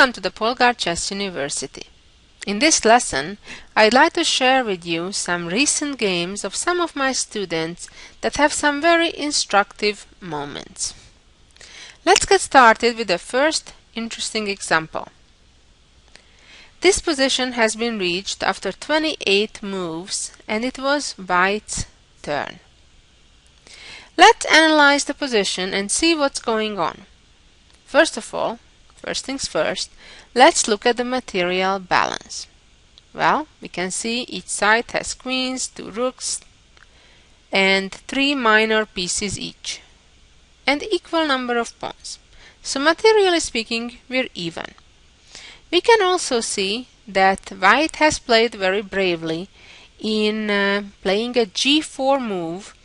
Welcome to the Polgar Chess University. In this lesson, I'd like to share with you some recent games of some of my students that have some very instructive moments. Let's get started with the first interesting example. This position has been reached after 28 moves and it was White's turn. Let's analyze the position and see what's going on. First things first, let's look at the material balance. Well, we can see each side has queens, 2 rooks, and 3 minor pieces each, and equal number of pawns. So materially speaking, we're even. We can also see that White has played very bravely in playing a g4 move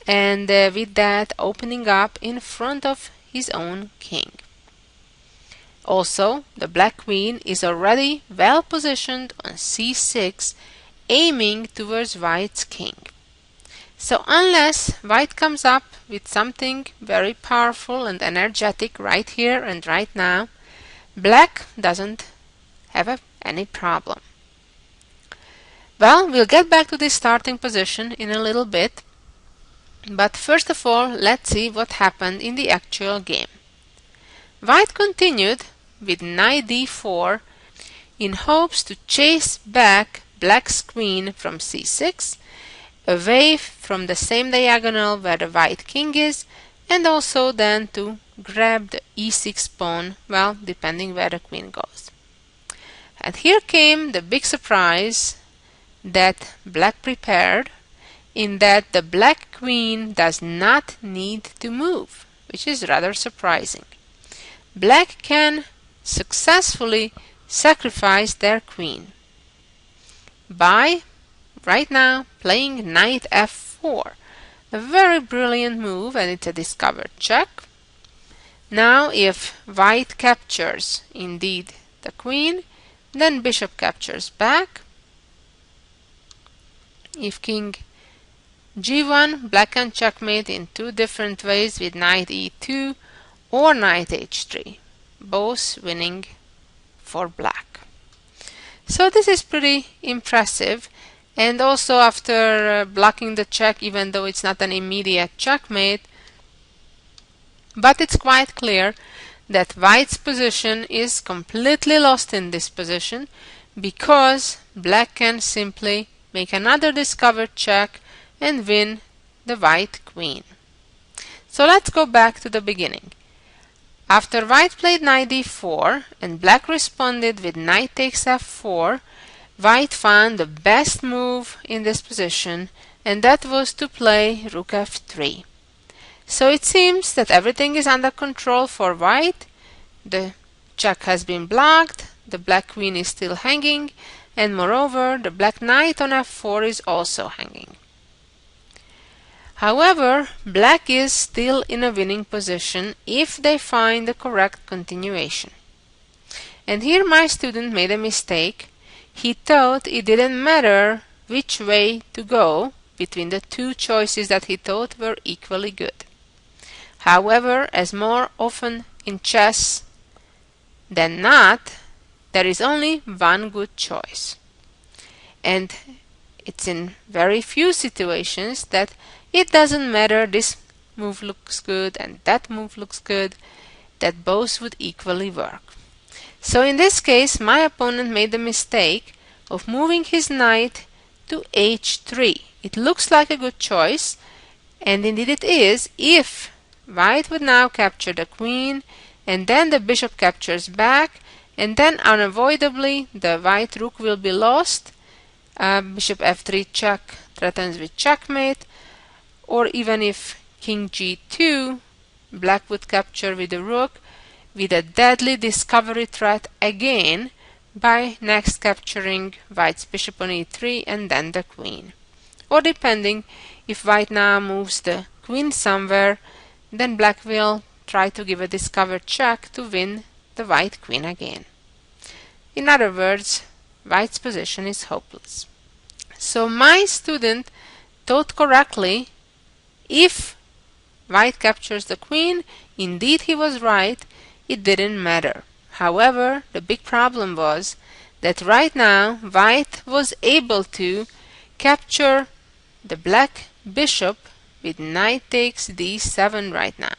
and with that opening up in front of his own king. Also, the black queen is already well positioned on c6, aiming towards White's king. So unless White comes up with something very powerful and energetic right here and right now, Black doesn't have any problem. Well, we'll get back to this starting position in a little bit, but first of all, let's see what happened in the actual game. White continued with knight d4 in hopes to chase back Black's queen from c6, away from the same diagonal where the white king is, and also then to grab the e6 pawn, well, depending where the queen goes. And here came the big surprise that Black prepared, in that the black queen does not need to move, which is rather surprising. Black can successfully sacrifice their queen by right now playing knight f4, a very brilliant move, and it's a discovered check. Now if White captures indeed the queen, then bishop captures back. If king g1, Black can checkmate in two different ways with knight e2 or knight h3, both winning for Black. So this is pretty impressive, and also after blocking the check, even though it's not an immediate checkmate, but it's quite clear that White's position is completely lost in this position, because Black can simply make another discovered check and win the white queen. So let's go back to the beginning. After White played knight d4 and Black responded with knight takes f4, White found the best move in this position, and that was to play rook f3. So it seems that everything is under control for White. The check has been blocked, the black queen is still hanging, and moreover the black knight on f4 is also hanging. However, Black is still in a winning position if they find the correct continuation. And here my student made a mistake. He thought it didn't matter which way to go between the two choices that he thought were equally good. However, as more often in chess than not, there is only one good choice. And it's in very few situations that it doesn't matter this move looks good and that move looks good, that both would equally work. So in this case, my opponent made the mistake of moving his knight to h3. It looks like a good choice, and indeed it is, if White would now capture the queen, and then the bishop captures back, and then unavoidably the white rook will be lost. Bishop f3 check threatens with checkmate, or even if king g2, Black would capture with the rook, with a deadly discovery threat again by next capturing White's bishop on e3 and then the queen. Or depending, if White now moves the queen somewhere, then Black will try to give a discovered check to win the white queen again. In other words, White's position is hopeless. So my student thought correctly. If White captures the queen, indeed he was right, it didn't matter. However, the big problem was that right now white was able to capture the black bishop with knight takes d7 right now.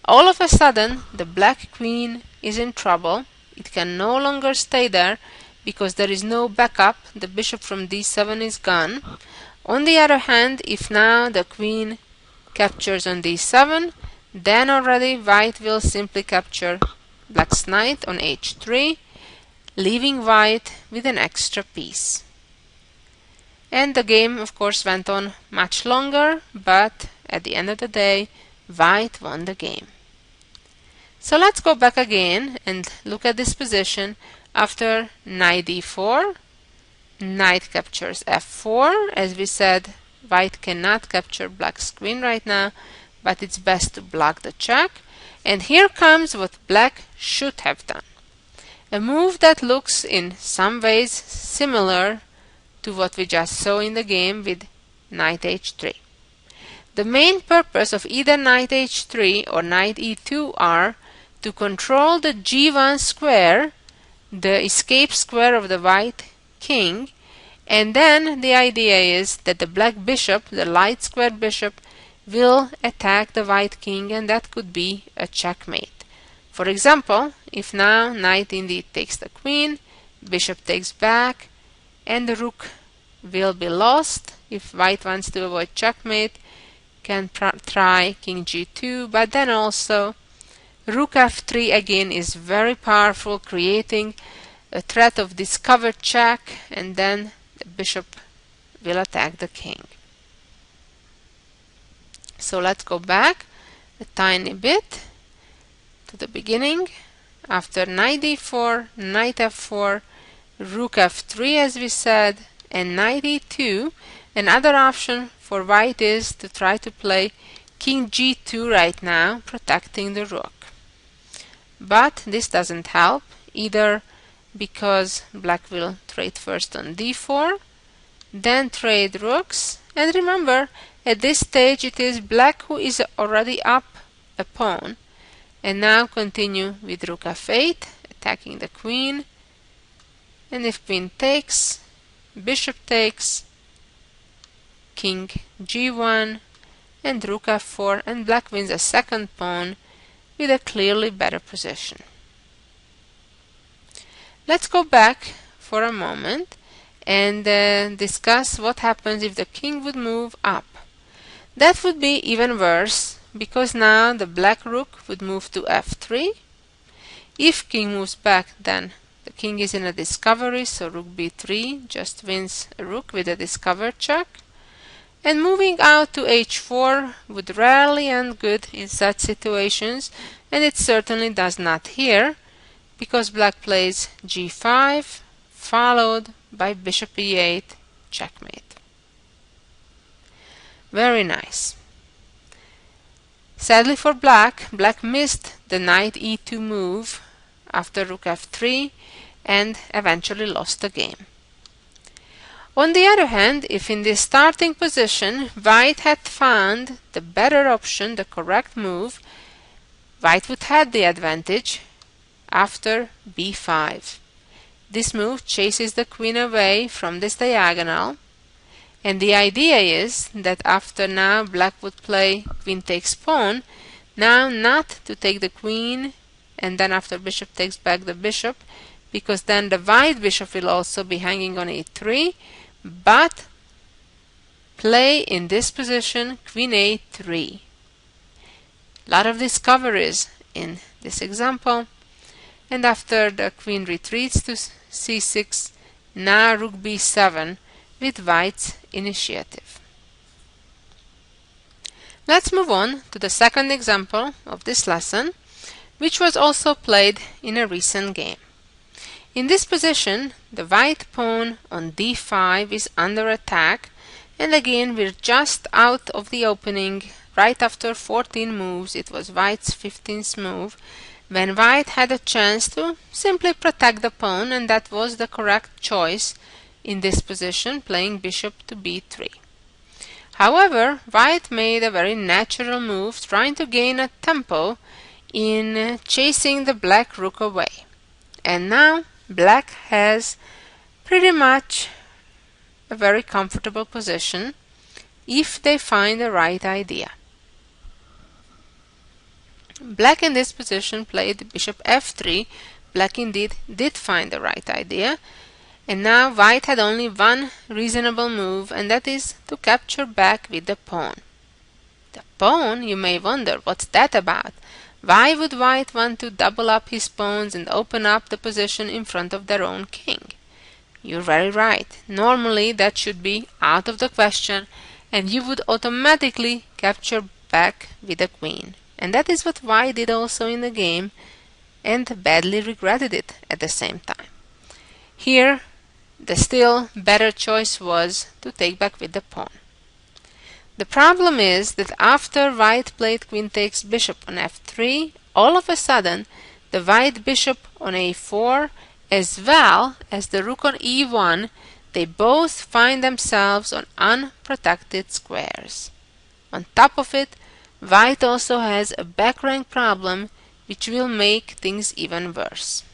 All of a sudden, the black queen is in trouble. It can no longer stay there because there is no backup. The bishop from d7 is gone. On the other hand, if now the queen captures on d7, then already white will simply capture black's knight on h3, leaving white with an extra piece. And the game, of course, went on much longer, but at the end of the day, white won the game. So let's go back again and look at this position. After knight d4, knight captures f4. As we said, white cannot capture black's queen right now, but it's best to block the check. And here comes what black should have done. A move that looks in some ways similar to what we just saw in the game with knight h3. The main purpose of either knight h3 or knight e2 are to control the g1 square, the escape square of the white king, and then the idea is that the black bishop, the light squared bishop, will attack the white king, and that could be a checkmate. For example, if now knight indeed takes the queen, bishop takes back, and the rook will be lost. If white wants to avoid checkmate, can try king g2, but then also rook f3 again is very powerful, creating a threat of discovered check, and then the bishop will attack the king. So let's go back a tiny bit to the beginning. After knight d4, knight f4, rook f3 as we said, and knight e2, another option for white is to try to play king g2 right now, protecting the rook. But this doesn't help, either because black will trade first on d4, then trade rooks, and remember, at this stage it is black who is already up a pawn, and now continue with rook f8, attacking the queen, and if queen takes, bishop takes, king g1, and rook f4, and black wins a second pawn with a clearly better position. Let's go back for a moment and discuss what happens if the king would move up. That would be even worse, because now the black rook would move to f3. If king moves back, then the king is in a discovery, so rook b3 just wins a rook with a discovered check. And moving out to h4 would rarely end good in such situations, and it certainly does not here, because black plays g5, followed by bishop e8, checkmate. Very nice. Sadly for black, black missed the knight e2 move after rook f3 and eventually lost the game. On the other hand, if in this starting position white had found the better option, the correct move, white would have the advantage after b5. This move chases the queen away from this diagonal, and the idea is that after now black would play queen takes pawn, now not to take the queen, and then after bishop takes back the bishop, because then the white bishop will also be hanging on e3, but play in this position queen a3. Lot of discoveries in this example, and after the queen retreats to c6, now rook b7 with white's initiative. Let's move on to the second example of this lesson, which was also played in a recent game. In this position, the white pawn on d5 is under attack, and again we're just out of the opening. Right after 14 moves, it was white's 15th move, when white had a chance to simply protect the pawn, and that was the correct choice in this position, playing bishop to b3. However, white made a very natural move, trying to gain a tempo in chasing the black rook away. And now black has pretty much a very comfortable position if they find the right idea. Black in this position played bishop f3. Black indeed did find the right idea, and now white had only one reasonable move, and that is to capture back with the pawn. The pawn, you may wonder, what's that about? Why would white want to double up his pawns and open up the position in front of their own king? You're very right. Normally that should be out of the question, and you would automatically capture back with the queen. And that is what white did also in the game, and badly regretted it at the same time. Here, the still better choice was to take back with the pawn. The problem is that after white played queen takes bishop on f3, all of a sudden the white bishop on a4 as well as the rook on e1, they both find themselves on unprotected squares. On top of it, white also has a back rank problem which will make things even worse.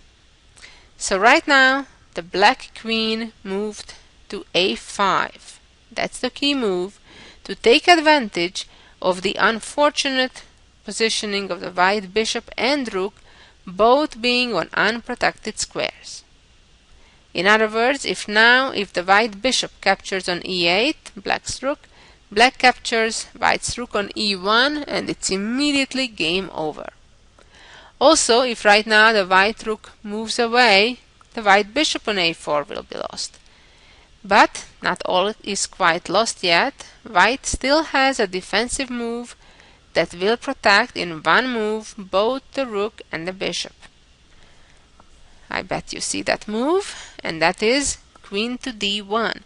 So right now the black queen moved to a5. That's the key move, to take advantage of the unfortunate positioning of the white bishop and rook both being on unprotected squares. In other words, if the white bishop captures on e8, black's rook, black captures white's rook on e1, and it's immediately game over. Also, if right now the white rook moves away, the white bishop on a4 will be lost. But not all is quite lost yet. White still has a defensive move that will protect in one move both the rook and the bishop. I bet you see that move, and that is queen to d1.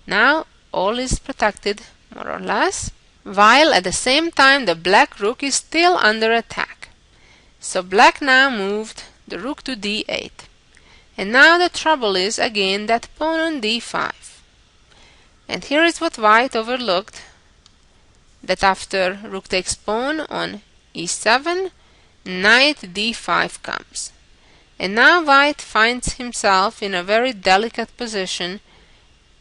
Now all is protected more or less, while at the same time the black rook is still under attack. So black now moved the rook to d8. And now the trouble is again that pawn on d5. And here is what white overlooked, that after rook takes pawn on e7, knight d5 comes. And now white finds himself in a very delicate position,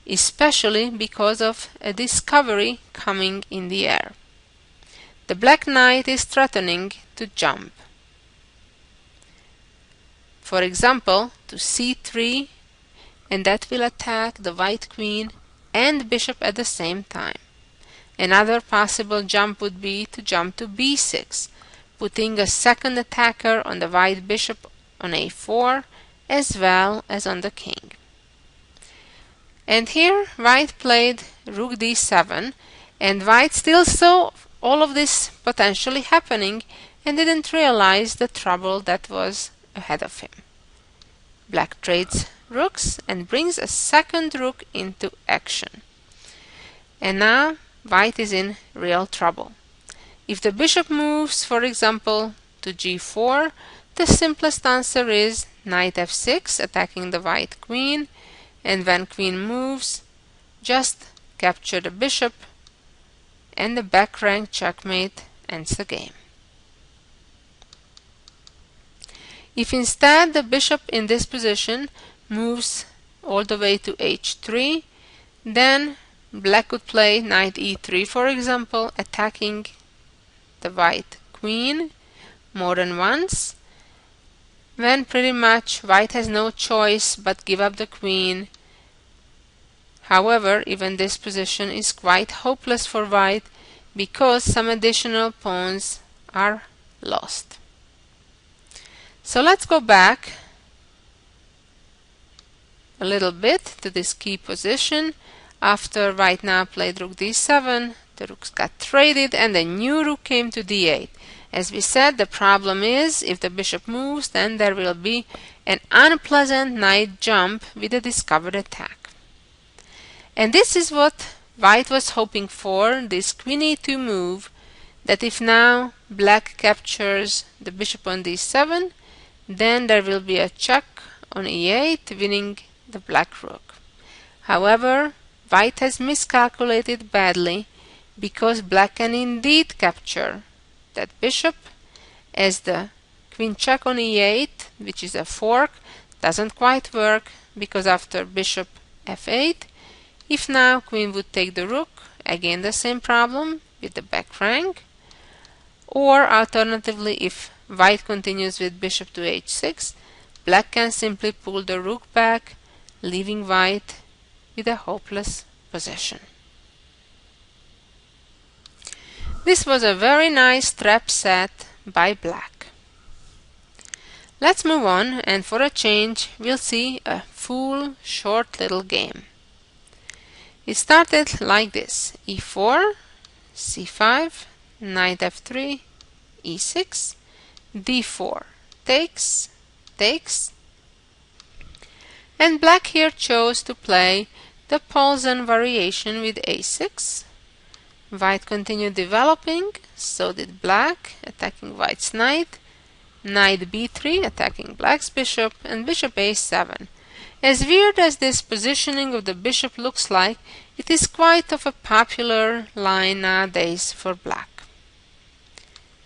especially because of a discovery coming in the air. The black knight is threatening to jump. For example, to c3, and that will attack the white queen and bishop at the same time. Another possible jump would be to jump to b6, putting a second attacker on the white bishop on a4 as well as on the king. And here white played rook d7, and white still saw all of this potentially happening and didn't realize the trouble that was ahead of him. Black trades rooks and brings a second rook into action. And now white is in real trouble. If the bishop moves, for example, to g4, the simplest answer is knight f6, attacking the white queen, and when queen moves, just capture the bishop, and the back rank checkmate ends the game. If instead the bishop in this position moves all the way to h3, then black could play knight e3, for example, attacking the white queen more than once, when pretty much white has no choice but give up the queen. However, even this position is quite hopeless for white because some additional pawns are lost. So let's go back a little bit to this key position. After white now played rook d7, the rooks got traded and a new rook came to d8. As we said, the problem is if the bishop moves, then there will be an unpleasant knight jump with a discovered attack. And this is what white was hoping for, this queen e2 move, that if now black captures the bishop on d7, then there will be a check on e8, winning the black rook. However, white has miscalculated badly because black can indeed capture that bishop, as the queen check on e8, which is a fork, doesn't quite work because after bishop f8, if now queen would take the rook, again the same problem with the back rank. Or alternatively, if white continues with bishop to h6, black can simply pull the rook back, leaving white with a hopeless position. This was a very nice trap set by black. Let's move on, and for a change we'll see a full short little game. It started like this: e4, c5, knight f3, e6, d4, takes, takes, and black here chose to play the Paulsen variation with a6. White continued developing, so did black, attacking white's knight, knight b3 attacking black's bishop, and bishop a7. As weird as this positioning of the bishop looks like, it is quite of a popular line nowadays for black.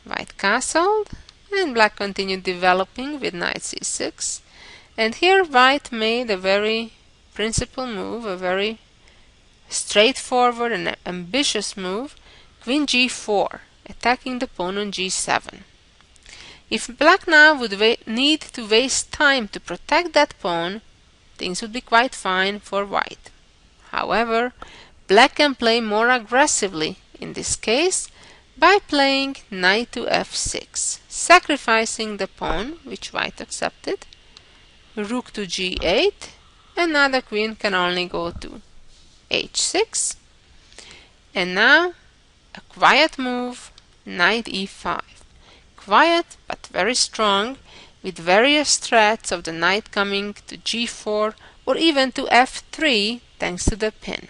White castled, and black continued developing with knight c6, and here white made a very principled move, a very straightforward and ambitious move, queen g4, attacking the pawn on g7. If black now would need to waste time to protect that pawn, things would be quite fine for white. However, black can play more aggressively in this case by playing knight to f6, sacrificing the pawn, which white accepted, rook to g8, and now the queen can only go to h6, and now a quiet move, knight e5. Quiet but very strong, with various threats of the knight coming to g4 or even to f3 thanks to the pin.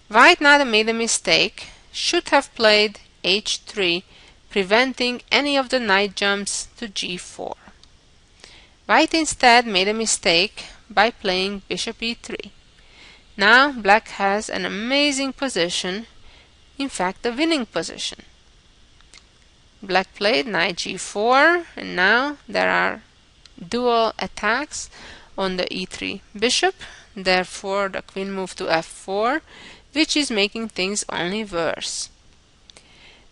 White now made a mistake, should have played h3, preventing any of the knight jumps to g4. White instead made a mistake by playing bishop e3. Now black has an amazing position, in fact a winning position. Black played knight g4, and now there are dual attacks on the e3 bishop, therefore the queen moved to f4, which is making things only worse.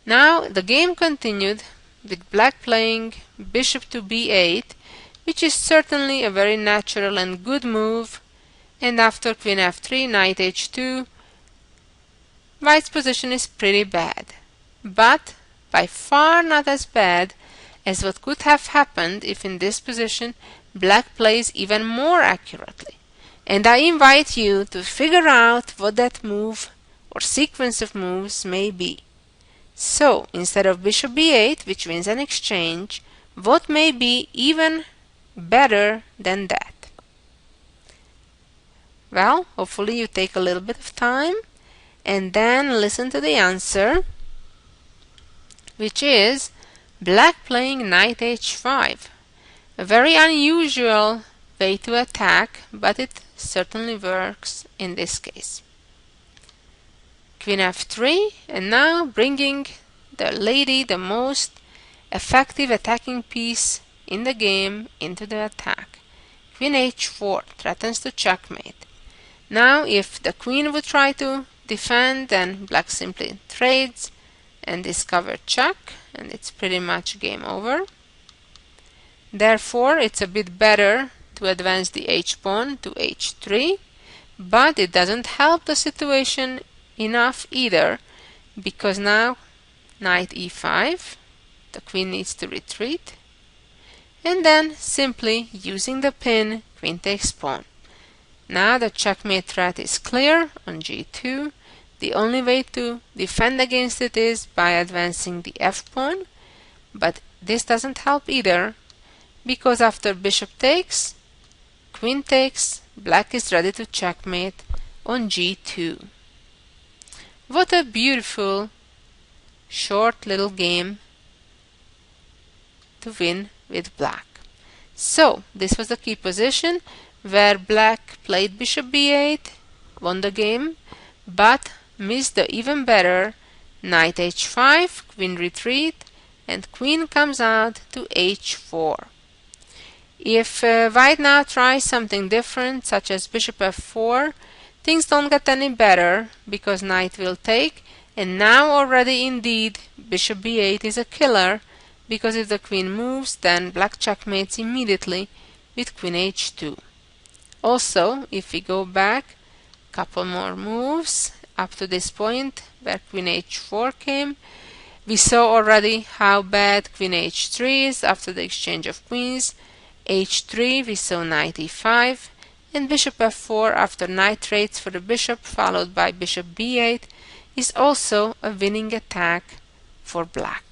Now the game continued with black playing bishop to b8, which is certainly a very natural and good move, and after queen f3, knight h2, white's position is pretty bad, but by far not as bad as what could have happened if in this position black plays even more accurately. And I invite you to figure out what that move or sequence of moves may be. So, instead of bishop b8, which wins an exchange, what may be even better than that? Well, hopefully you take a little bit of time and then listen to the answer, which is black playing knight h5. A very unusual way to attack, but it certainly works in this case. Queen f3, and now bringing the lady, the most effective attacking piece in the game, into the attack. Queen h4 threatens to checkmate. Now if the queen would try to defend, then black simply trades and discover check, and it's pretty much game over. Therefore it's a bit better to advance the h-pawn to h3, but it doesn't help the situation enough either, because now knight e5, the queen needs to retreat, and then simply using the pin, queen takes pawn. Now the checkmate threat is clear on g2. The only way to defend against it is by advancing the f-pawn, but this doesn't help either, because after bishop takes, queen takes, black is ready to checkmate on g2. What a beautiful short little game to win with black. So this was the key position where black played bishop b8, won the game, but missed the even better knight h5, queen retreat, and queen comes out to h4. If white now tries something different, such as bishop f4, things don't get any better because knight will take, and now already indeed bishop b8 is a killer, because if the queen moves, then black checkmates immediately with queen h2. Also, if we go back a couple more moves up to this point where queen h4 came, we saw already how bad queen h3 is after the exchange of queens. h3 we saw knight e5, and bishop f4 after knight trades for the bishop followed by bishop b8 is also a winning attack for black.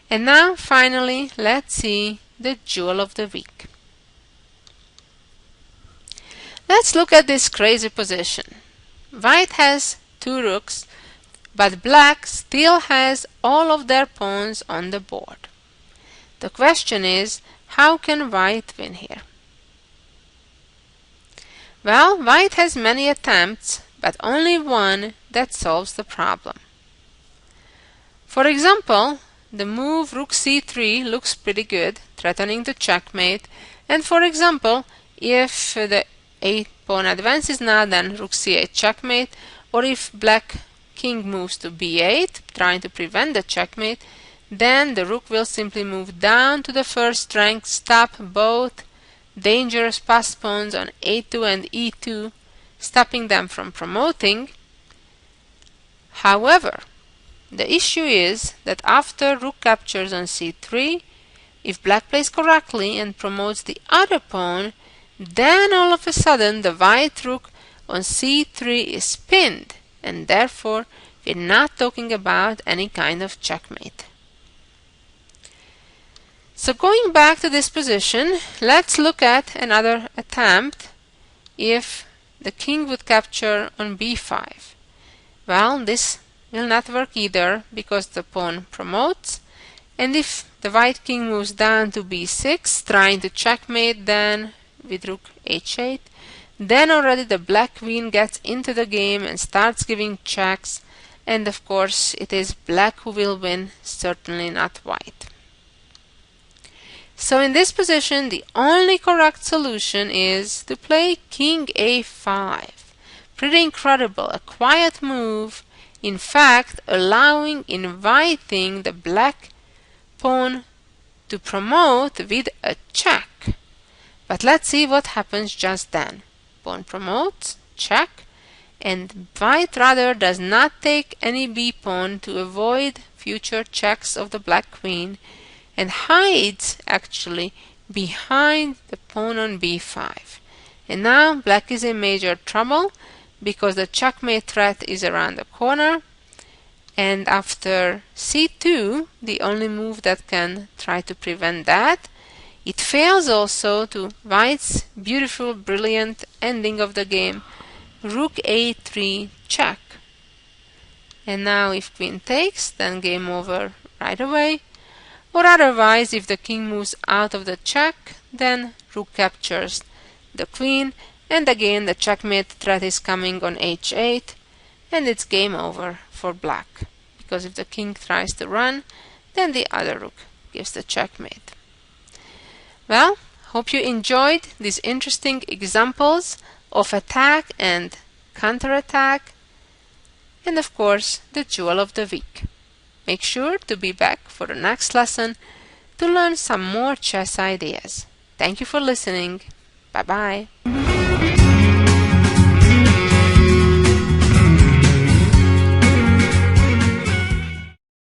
And now finally let's see the jewel of the week. Let's look at this crazy position. White has two rooks, but black still has all of their pawns on the board. The question is, how can white win here? Well, white has many attempts, but only one that solves the problem. For example, the move rook c3 looks pretty good, threatening the checkmate, and for example, if the pawn advances now, then rook c8 checkmate, or if black king moves to b8, trying to prevent the checkmate, then the rook will simply move down to the first rank, stop both dangerous passed pawns on a2 and e2, stopping them from promoting. However, the issue is that after rook captures on c3, if black plays correctly and promotes the other pawn, then all of a sudden the white rook on c3 is pinned, and therefore we're not talking about any kind of checkmate. So going back to this position, let's look at another attempt if the king would capture on b5. Well, this will not work either because the pawn promotes, and if the white king moves down to b6 trying to checkmate then with rook h8, then already the black queen gets into the game and starts giving checks, and of course it is black who will win, certainly not white. So in this position the only correct solution is to play king a5. Pretty incredible, a quiet move, in fact inviting the black pawn to promote with a check. But let's see what happens just then. Pawn promotes, check, and white rather does not take any b pawn to avoid future checks of the black queen, and hides actually behind the pawn on b5. And now black is in major trouble because the checkmate threat is around the corner, and after c2, the only move that can try to prevent that, it fails also to white's beautiful, brilliant ending of the game, rook a3 check. And now if queen takes, then game over right away, or otherwise if the king moves out of the check, then rook captures the queen, and again the checkmate threat is coming on h8, and it's game over for black, because if the king tries to run, then the other rook gives the checkmate. Well, hope you enjoyed these interesting examples of attack and counterattack, and of course the jewel of the week. Make sure to be back for the next lesson to learn some more chess ideas. Thank you for listening. Bye bye.